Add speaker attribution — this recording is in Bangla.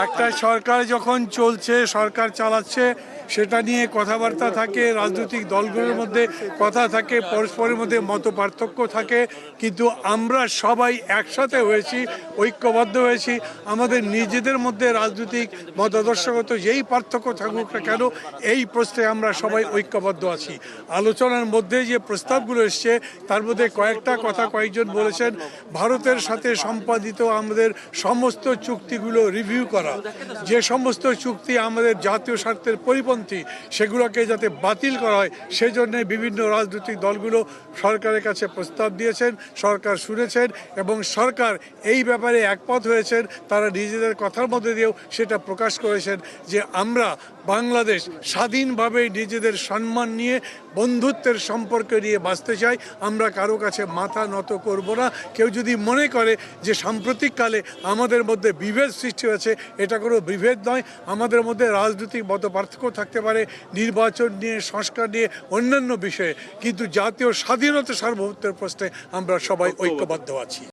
Speaker 1: একটা সরকার যখন চলছে, সরকার চালাচ্ছে, সেটা নিয়ে কথাবার্তা থাকে, রাজনৈতিক দলগুলোর মধ্যে কথা থাকে, পরস্পরের মধ্যে মত পার্থক্য থাকে, কিন্তু আমরা সবাই একসাথে হয়েছি, ঐক্যবদ্ধ হয়েছি। আমাদের নিজেদের মধ্যে রাজনৈতিক মতাদর্শগত যেই পার্থক্য থাকুক না কেন, এই প্রশ্নে আমরা সবাই ঐক্যবদ্ধ আছি। আলোচনার মধ্যে যে প্রস্তাবগুলো এসছে তার মধ্যে কয়েকটা কথা কয়েকজন বলেছেন, ভারতের সাথে সম্পাদিত আমাদের সমস্ত চুক্তিগুলো রিভিউ করা, যে সমস্ত চুক্তি আমাদের জাতীয় স্বার্থের পরিপন্থী সেগুলোকে যাতে বাতিল করা হয়, সেজন্য বিভিন্ন রাজনৈতিক দলগুলো সরকারের কাছে প্রস্তাব দিয়েছেন, সরকার শুনেছেন এবং সরকার এই ব্যাপারে একমত হয়েছেন। তারা নিজেদের কথার মধ্যে দিয়েও সেটা প্রকাশ করেছেন যে আমরা বাংলাদেশ স্বাধীনভাবে নিজেদের সম্মান নিয়ে, বন্ধুত্বের সম্পর্ক নিয়ে বাঁচতে চাই। আমরা কারো কাছে মাথা নত করব না। কেউ যদি মনে করে যে সাম্প্রতিককালে আমাদের মধ্যে বিভেদ সৃষ্টি হয়েছে, এটা কোনো বিভেদ নয়। আমাদের মধ্যে রাজনৈতিক মত পার্থক্য থাকতে পারে নির্বাচন নিয়ে, সংস্কার নিয়ে, অন্যান্য বিষয়ে, কিন্তু জাতীয় স্বাধীনতা সার্বভৌমত্বের প্রশ্নে আমরা সবাই ঐক্যবদ্ধ আছি।